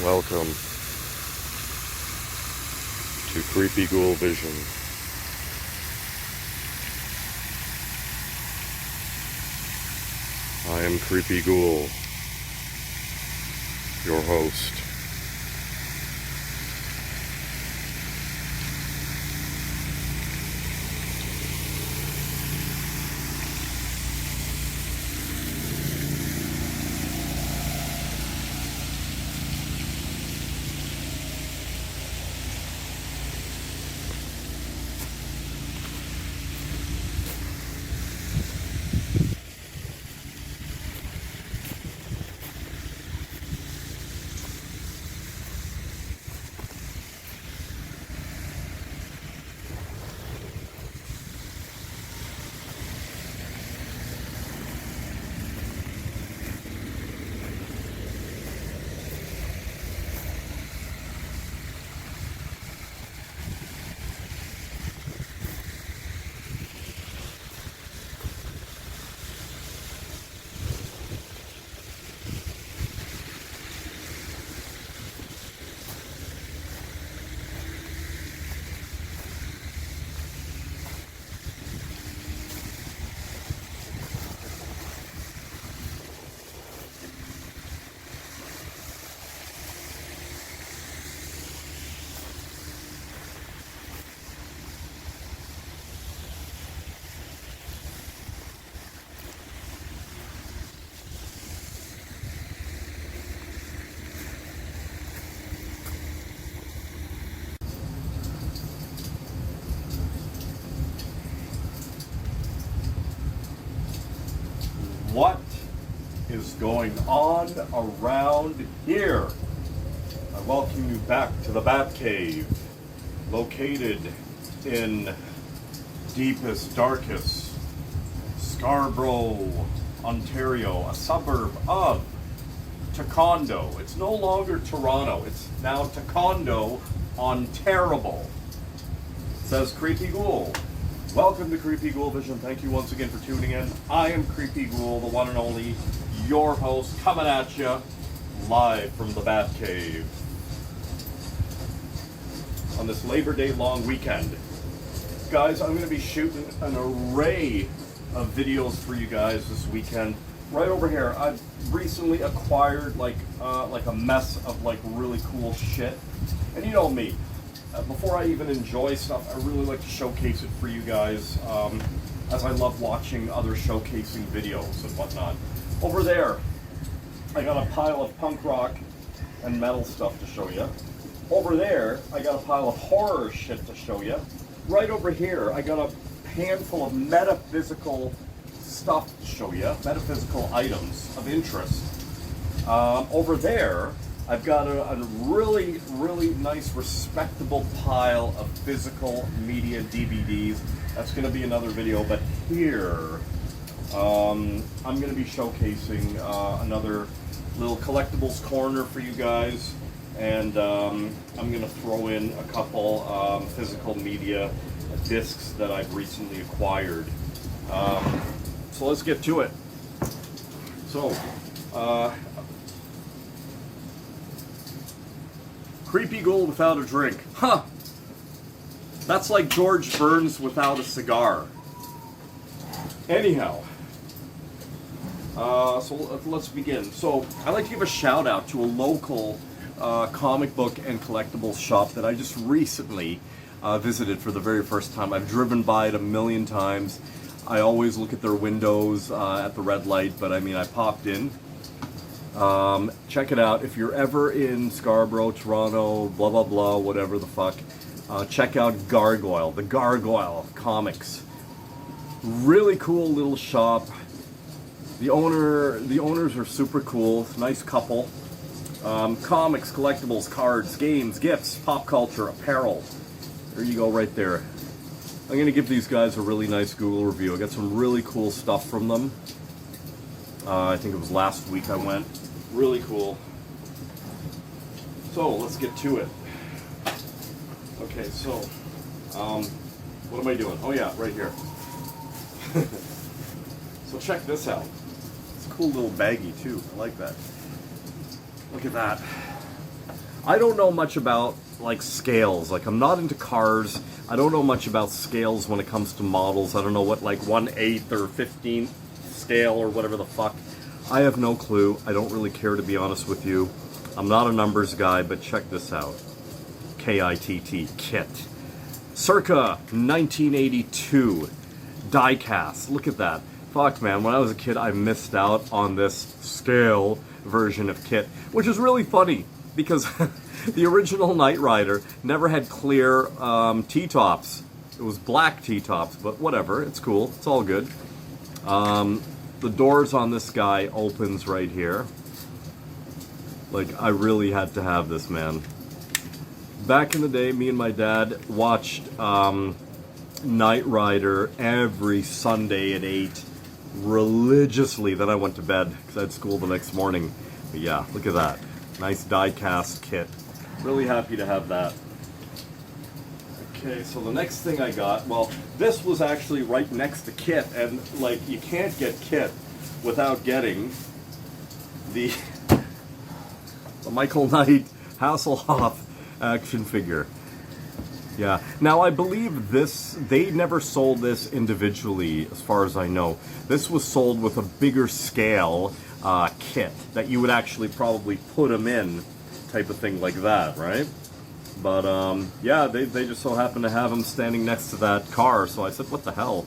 Welcome to Creepy Ghoul Vision. I am Creepy Ghoul, your host. What is going on around here? I welcome you back to the Bat Cave, located in deepest, darkest Scarborough, Ontario, a suburb of Taekwondo. It's no longer Toronto, it's now Taekwondo, Ontario. It says Creepy Ghoul. Welcome to Creepy Ghoul Vision. Thank you once again for tuning in. I am Creepy Ghoul, the one and only, your host, coming at you live from the Bat Cave on this Labor Day long weekend. Guys, I'm going to be shooting an array of videos for you guys this weekend. Right over here, I've recently acquired like a mess of like really cool shit. And you know me. Before I even enjoy stuff, I really like to showcase it for you guys, as I love watching other showcasing videos and whatnot. Over there, I got a pile of punk rock and metal stuff to show you. Over there, I got a pile of horror shit to show you. Right over here, I got a handful of metaphysical stuff to show you, metaphysical items of interest. Over there, I've got a really, really nice, respectable pile of physical media DVDs. That's going to be another video, but here, I'm going to be showcasing another little collectibles corner for you guys, and I'm going to throw in a couple physical media discs that I've recently acquired. So let's get to it. So, Creepy Ghoul without a drink. Huh. That's like George Burns without a cigar. Anyhow. So let's begin. So I'd like to give a shout out to a local comic book and collectibles shop that I just recently visited for the very first time. I've driven by it a million times. I always look at their windows at the red light, but I mean, I popped in. Check it out. If you're ever in Scarborough, Toronto, blah, blah, blah, whatever the fuck, check out Gargoyle, the Gargoyle Comics. Really cool little shop. The owners are super cool. Nice couple. Comics, collectibles, cards, games, gifts, pop culture, apparel. There you go right there. I'm going to give these guys a really nice Google review. I got some really cool stuff from them. I think it was last week I went. Really cool. So let's get to it. Okay, so what am I doing? Oh yeah, right here. So check this out. It's a cool little baggie too. I like that. Look at that. I don't know much about like scales. Like I'm not into cars. I don't know much about scales when it comes to models. I don't know what like 1/8 or 15th scale or whatever the fuck. I have no clue. I don't really care, to be honest with you. I'm not a numbers guy, but check this out. KITT, kit. Circa 1982. Die-cast. Look at that. Fuck, man. When I was a kid, I missed out on this scale version of kit, which is really funny because the original Knight Rider never had clear T-tops. It was black T-tops, but whatever. It's cool. It's all good. The doors on this guy opens right here. Like, I really had to have this, man. Back in the day, me and my dad watched Knight Rider every Sunday at 8 religiously. Then I went to bed because I had school the next morning. But yeah, look at that. Nice die-cast kit. Really happy to have that. Okay, so the next thing I got, well, this was actually right next to kit, and like you can't get kit without getting the Michael Knight Hasselhoff action figure. Yeah. Now I believe this, they never sold this individually as far as I know. This was sold with a bigger scale kit that you would actually probably put them in, type of thing like that, right? But yeah, they just so happened to have him standing next to that car, so I said, what the hell?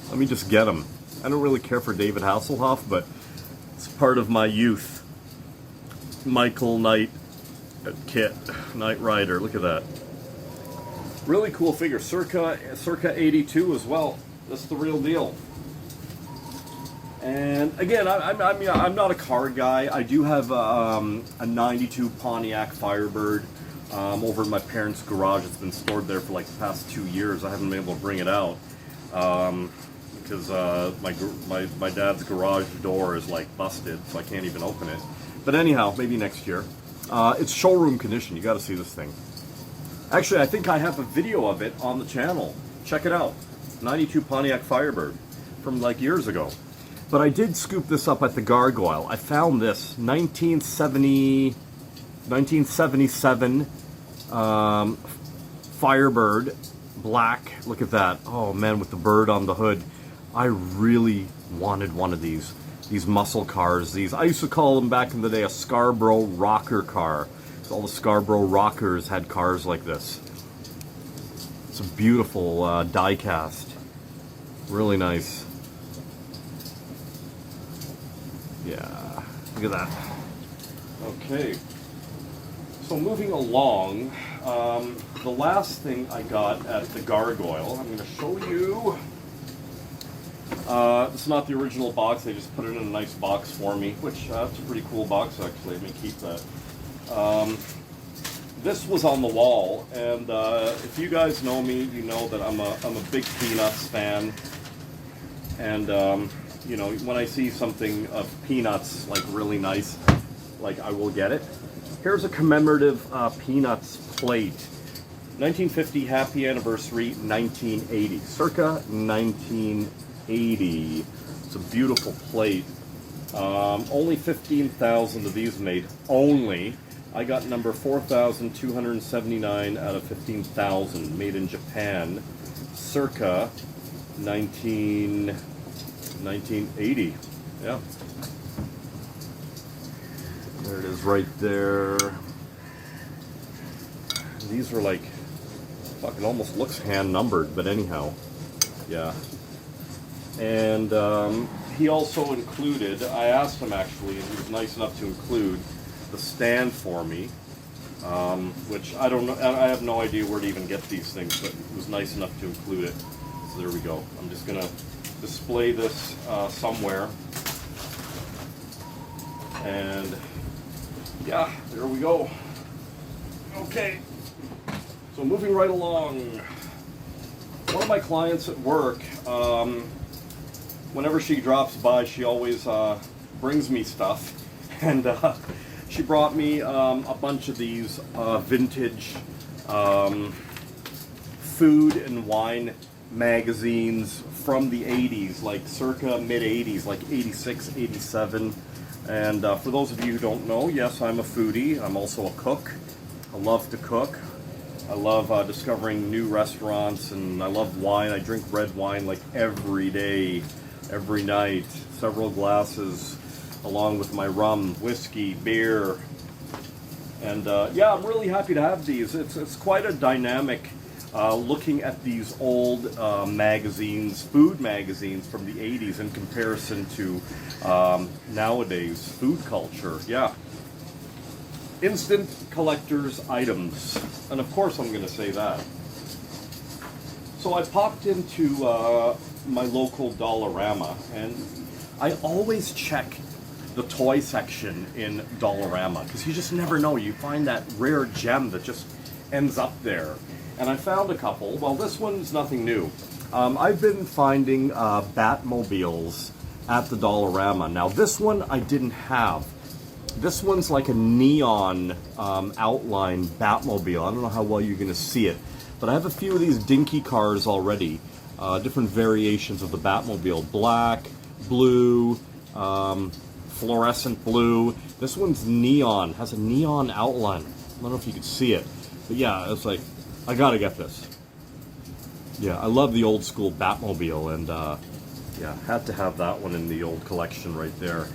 Let me just get him. I don't really care for David Hasselhoff, but it's part of my youth. Michael Knight kit, Knight Rider, look at that. Really cool figure, circa 82 as well. That's the real deal. And again, I'm not a car guy. I do have a 92 Pontiac Firebird over in my parents' garage. It's been stored there for like the past 2 years. I haven't been able to bring it out because my dad's garage door is like busted, so I can't even open it. But anyhow, maybe next year. It's showroom condition. You got to see this thing. Actually, I think I have a video of it on the channel. Check it out. 92 Pontiac Firebird from like years ago. But I did scoop this up at the Gargoyle. I found this 1977 Firebird, black. Look at that. Oh man, with the bird on the hood. I really wanted one of these muscle cars. I used to call them back in the day a Scarborough rocker car. All the Scarborough rockers had cars like this. It's a beautiful die cast. Really nice. Yeah, look at that. Okay, so moving along, the last thing I got at the Gargoyle, I'm going to show you. It's not the original box, they just put it in a nice box for me, which it's a pretty cool box actually. Let me keep that. This was on the wall, and if you guys know me, you know that I'm a big Peanuts fan, and you know, when I see something of Peanuts like really nice, like I will get it. Here's a commemorative Peanuts plate, 1950 Happy Anniversary, 1980, circa 1980. It's a beautiful plate. Only 15,000 of these made. Only. I got number 4,279 out of 15,000, made in Japan, circa 1980. Yeah. There it is right there. These are like, fuck, it almost looks hand numbered, but anyhow. Yeah. And he also included, I asked him actually, and he was nice enough to include the stand for me, which I don't know, I have no idea where to even get these things, but he was nice enough to include it. So there we go. I'm just gonna display this somewhere, and yeah, there we go. Okay, so moving right along. One of my clients at work, whenever she drops by, she always brings me stuff, and she brought me a bunch of these vintage food and wine magazines from the 80s, like circa mid-80s, like 86, 87. And for those of you who don't know, yes, I'm a foodie. I'm also a cook. I love to cook. I love discovering new restaurants, and I love wine. I drink red wine like every day, every night, several glasses, along with my rum, whiskey, beer. And yeah, I'm really happy to have these. It's quite a dynamic looking at these old magazines, food magazines from the 80s in comparison to nowadays food culture. Yeah. Instant collector's items. And of course I'm going to say that. So I popped into my local Dollarama, and I always check the toy section in Dollarama, because you just never know. You find that rare gem that just ends up there. And I found a couple. Well, this one's nothing new. I've been finding Batmobiles at the Dollarama. Now, this one I didn't have. This one's like a neon outline Batmobile. I don't know how well you're going to see it, but I have a few of these dinky cars already. Different variations of the Batmobile. Black, blue, fluorescent blue. This one's neon, has a neon outline. I don't know if you can see it, but yeah, it's like, I gotta get this. Yeah, I love the old school Batmobile, and yeah, had to have that one in the old collection right there.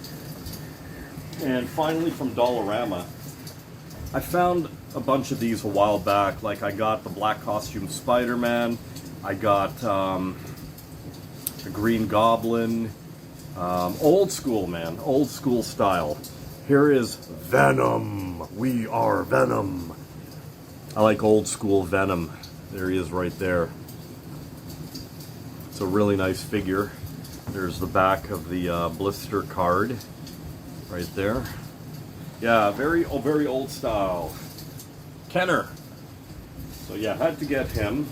And finally from Dollarama, I found a bunch of these a while back. Like, I got the black costume Spider-Man, I got the Green Goblin, old school, man, old school style. Here is Venom. We are Venom. I like old school Venom. There he is right there. It's a really nice figure. There's the back of the blister card right there. Yeah, very old style. Kenner. So yeah, had to get him.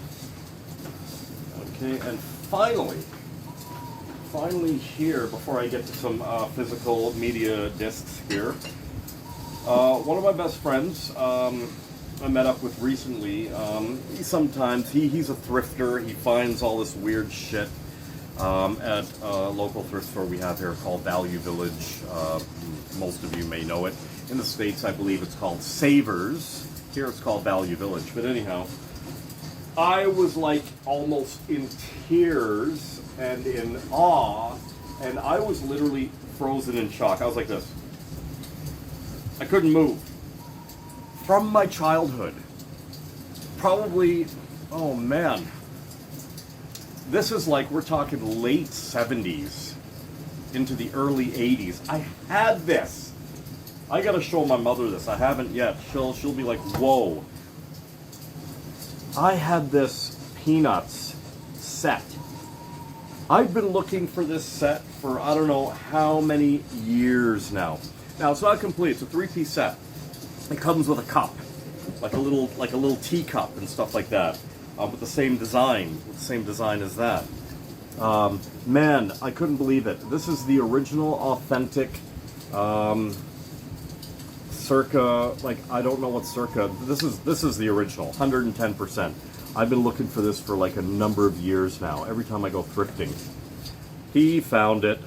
Okay, and finally here, before I get to some physical media discs here, one of my best friends I met up with recently. He's a thrifter. He finds all this weird shit at a local thrift store we have here called Value Village. Most of you may know it. In the States, I believe it's called Savers. Here it's called Value Village. But anyhow, I was like almost in tears and in awe, and I was literally frozen in shock. I was like this. I couldn't move. From my childhood. Probably, oh man. This is like, we're talking late 70s into the early 80s. I had this. I gotta show my mother this. I haven't yet. She'll be like, whoa. I had this Peanuts set. I've been looking for this set for I don't know how many years now. Now, it's not complete. It's a 3-piece set. It comes with a cup, like a little teacup and stuff like that, with the same design, as that. Man, I couldn't believe it. This is the original, authentic, circa, like, I don't know what circa. This is the original, 110%. I've been looking for this for like a number of years now. Every time I go thrifting, he found it.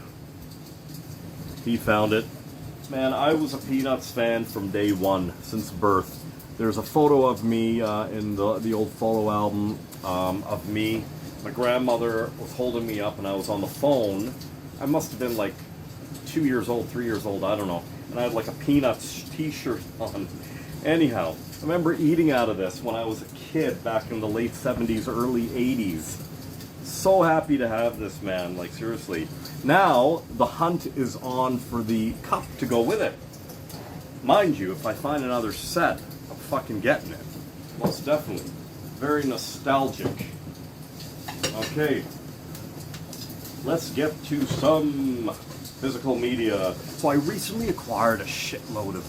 Man, I was a Peanuts fan from day one, since birth. There's a photo of me in the old photo album of me. My grandmother was holding me up and I was on the phone. I must have been like 2 years old, 3 years old, I don't know. And I had like a Peanuts t-shirt on. Anyhow, I remember eating out of this when I was a kid back in the late 70s, early 80s. So happy to have this, man, like seriously. Now, the hunt is on for the cup to go with it. Mind you, if I find another set, I'm fucking getting it. Most definitely. Very nostalgic. Okay. Let's get to some physical media. So I recently acquired a shitload of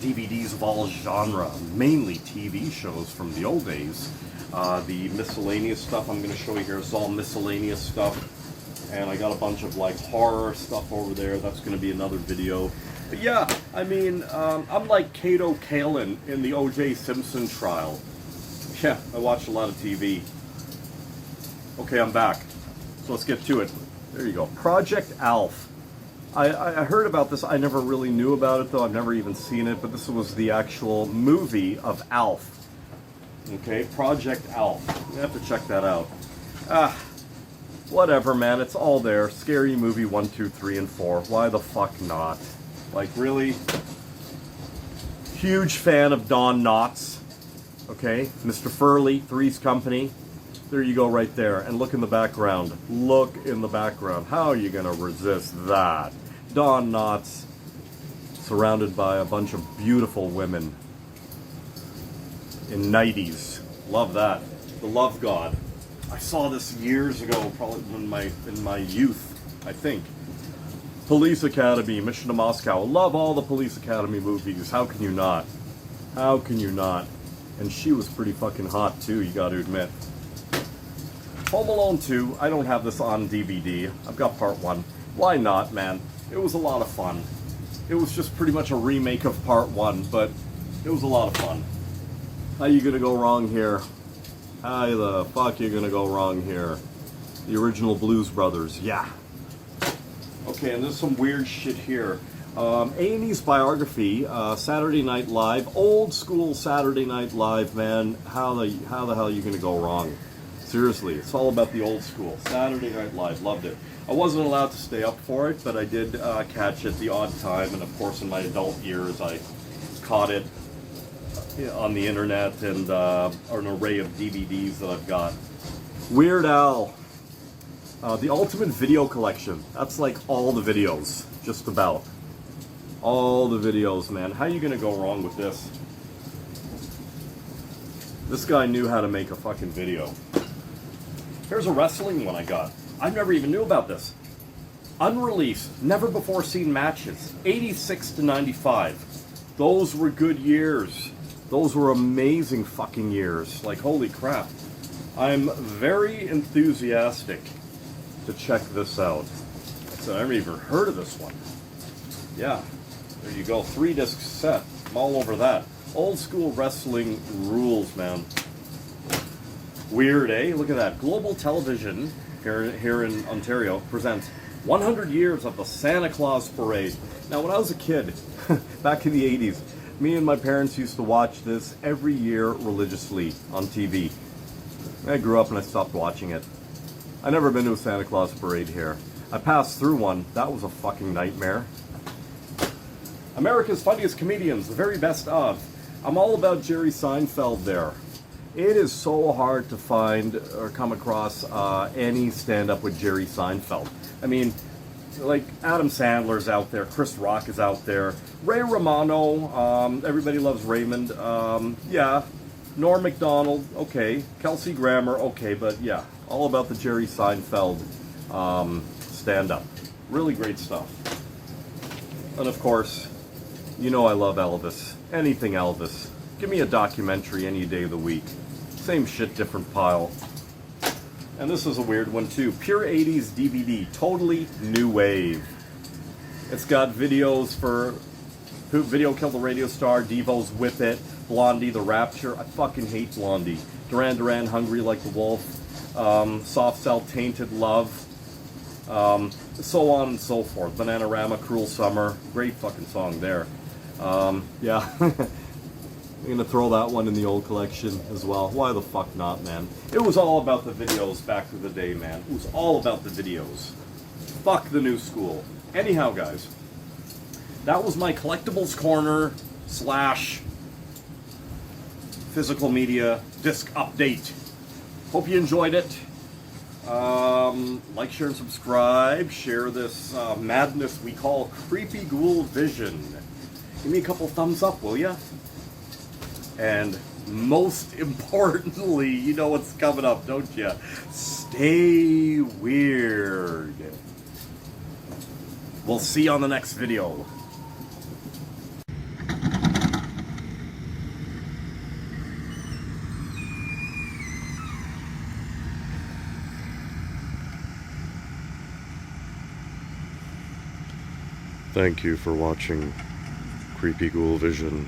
DVDs of all genre, mainly TV shows from the old days. The miscellaneous stuff I'm going to show you here is all miscellaneous stuff. And I got a bunch of like horror stuff over there. That's going to be another video. But yeah, I mean, I'm like Kato Kalin in the O.J. Simpson trial. Yeah, I watch a lot of TV. Okay, I'm back. So let's get to it. There you go. Project Alf. I heard about this. I never really knew about it though. I've never even seen it, but this was the actual movie of Alf. Okay, Project Alf. You have to check that out. Whatever, man. It's all there. Scary Movie 1, 2, 3, and 4. Why the fuck not? Like, really? Huge fan of Don Knotts. Okay, Mr. Furley, Three's Company. There you go right there. And look in the background. Look in the background. How are you going to resist that? Don Knotts, surrounded by a bunch of beautiful women in 90s. Love that. The Love God. I saw this years ago, probably in my youth, I think. Police Academy, Mission to Moscow. Love all the Police Academy movies. How can you not? How can you not? And she was pretty fucking hot too, you gotta admit. Home Alone 2, I don't have this on DVD. I've got part 1. Why not, man? It was a lot of fun. It was just pretty much a remake of part 1, but it was a lot of fun. How you gonna go wrong here? How the fuck you gonna go wrong here? The original Blues Brothers, yeah. Okay, and there's some weird shit here. A&E's biography, Saturday Night Live, old school Saturday Night Live, man. How the hell are you gonna go wrong? Seriously, it's all about the old school. Saturday Night Live, loved it. I wasn't allowed to stay up for it, but I did catch it the odd time, and of course in my adult years I caught it on the internet and an array of DVDs that I've got. Weird Al, the Ultimate Video Collection. That's like all the videos, just about. All the videos, man. How you gonna go wrong with this? This guy knew how to make a fucking video. Here's a wrestling one I got. I never even knew about this. Unreleased, never before seen matches. 86 to 95. Those were good years. Those were amazing fucking years. Like, holy crap. I'm very enthusiastic to check this out. So I never even heard of this one. Yeah, there you go. 3-disc set. I'm all over that. Old school wrestling rules, man. Weird, eh? Look at that. Global Television here in Ontario presents 100 years of the Santa Claus Parade. Now, when I was a kid, back in the 80s, me and my parents used to watch this every year religiously on TV. I grew up and I stopped watching it. I never been to a Santa Claus Parade here. I passed through one. That was a fucking nightmare. America's Funniest Comedians, the very best of. I'm all about Jerry Seinfeld there. It is so hard to find or come across any stand-up with Jerry Seinfeld. I mean, like Adam Sandler's out there, Chris Rock is out there, Ray Romano, everybody loves Raymond, yeah, Norm Macdonald, okay, Kelsey Grammer, okay, but yeah, all about the Jerry Seinfeld stand-up. Really great stuff. And of course, you know I love Elvis. Anything Elvis. Give me a documentary any day of the week. Same shit, different pile. And this is a weird one too. Pure 80s DVD. Totally new wave. It's got videos for Who Video Killed the Radio Star, Devo's Whip It, Blondie, The Rapture. I fucking hate Blondie. Duran Duran, Hungry Like the Wolf. Soft Cell, Tainted Love. So on and so forth. Bananarama, Cruel Summer. Great fucking song there. Yeah. I'm gonna throw that one in the old collection as well. Why the fuck not, man? It was all about the videos back in the day, man. It was all about the videos. Fuck the new school. Anyhow, guys, that was my collectibles corner / physical media disc update. Hope you enjoyed it. Like, share, and subscribe. Share this madness we call Creepy Ghoul Vision. Give me a couple thumbs up, will ya? And most importantly, you know what's coming up, don't you? Stay weird. We'll see you on the next video. Thank you for watching Creepy Ghoul Vision.